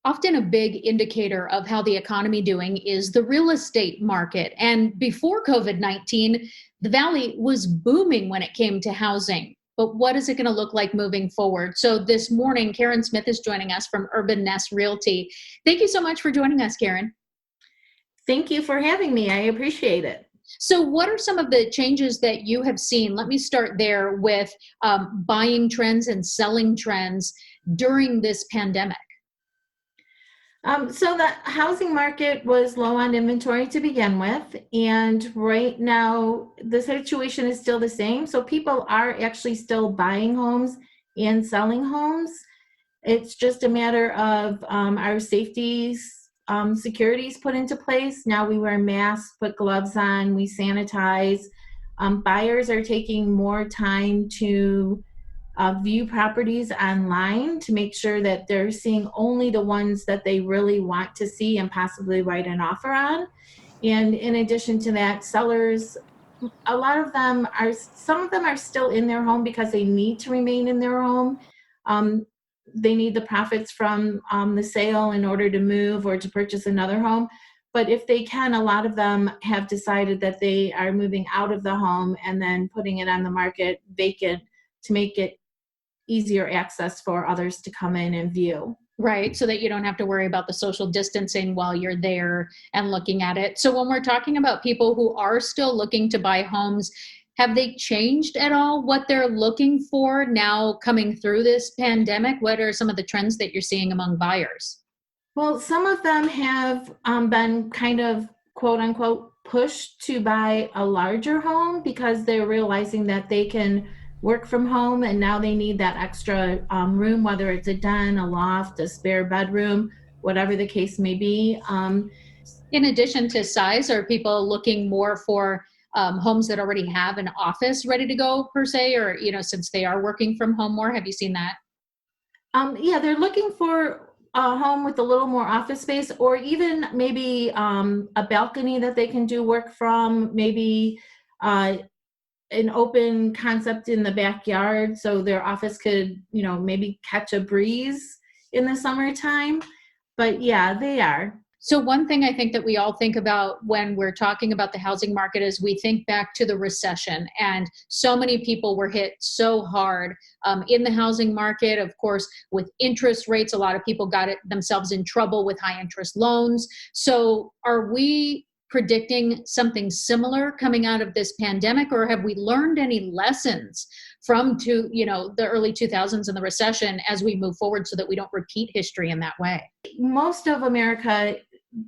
Often a big indicator of how the economy doing is the real estate market. And before COVID-19, the Valley was booming when it came to housing. But what is it going to look like moving forward? So this morning, Karen Smith is joining us from Urban Nest Realty. Thank you so much for joining us, Karen. Thank you for having me. I appreciate it. So what are some of the changes that you have seen? Let me start there with buying trends and selling trends during this pandemic. So the housing market was low on inventory to begin with, and right now the situation is still the same. So people are actually still buying homes and selling homes. It's just a matter of our safeties, securities put into place. Now we wear masks, put gloves on, we sanitize. Buyers are taking more time to view properties online to make sure that they're seeing only the ones that they really want to see and possibly write an offer on. And in addition to that, sellers, some of them are still in their home because they need to remain in their home. Um, they need the profits from the sale in order to move or to purchase another home. But if they can, a lot of them have decided that they are moving out of the home and then putting it on the market vacant to make it easier access for others to come in and view. Right, so that you don't have to worry about the social distancing while you're there and looking at it. So when we're talking about people who are still looking to buy homes, have they changed at all what they're looking for now coming through this pandemic? What are some of the trends that you're seeing among buyers? Well, some of them have been kind of quote unquote pushed to buy a larger home because they're realizing that they can work from home and now they need that extra room, whether it's a den, a loft, a spare bedroom, whatever the case may be. In addition to size, are people looking more for homes that already have an office ready to go per se, or, since they are working from home more? Have you seen that? Yeah, they're looking for a home with a little more office space, or even maybe a balcony that they can do work from, maybe an open concept in the backyard so their office could, maybe catch a breeze in the summertime. But yeah, they are. So one thing I think that we all think about when we're talking about the housing market is we think back to the recession, and so many people were hit so hard in the housing market. Of course, with interest rates, a lot of people got themselves in trouble with high interest loans. So are we predicting something similar coming out of this pandemic, or have we learned any lessons from the early 2000s and the recession as we move forward so that we don't repeat history in that way? Most of America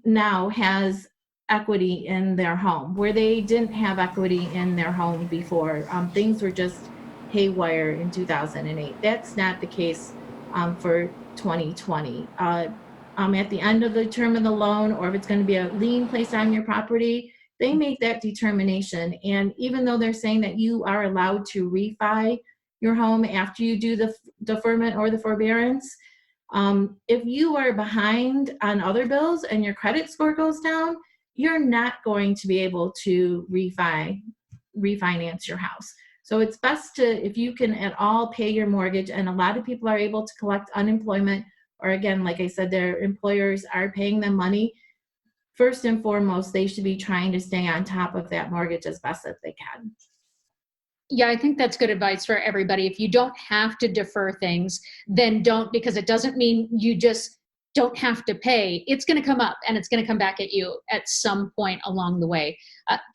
now has equity in their home where they didn't have equity in their home before. Things were just haywire in 2008. That's not the case for 2020. At the end of the term of the loan, or if it's going to be a lien placed on your property, they make that determination. And even though they're saying that you are allowed to refi your home after you do the deferment or the forbearance, if you are behind on other bills and your credit score goes down, you're not going to be able to refinance your house. So it's best to, if you can at all, pay your mortgage. And a lot of people are able to collect unemployment, or again, like I said, their employers are paying them money. First and foremost, they should be trying to stay on top of that mortgage as best as they can. Yeah, I think that's good advice for everybody. If you don't have to defer things, then don't, because it doesn't mean you just don't have to pay. It's going to come up and it's going to come back at you at some point along the way.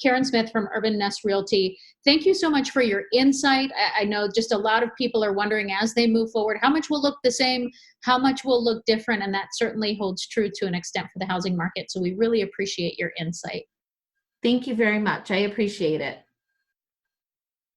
Karen Smith from Urban Nest Realty, thank you so much for your insight. I know just a lot of people are wondering as they move forward, how much will look the same, how much will look different, and that certainly holds true to an extent for the housing market. So we really appreciate your insight. Thank you very much. I appreciate it.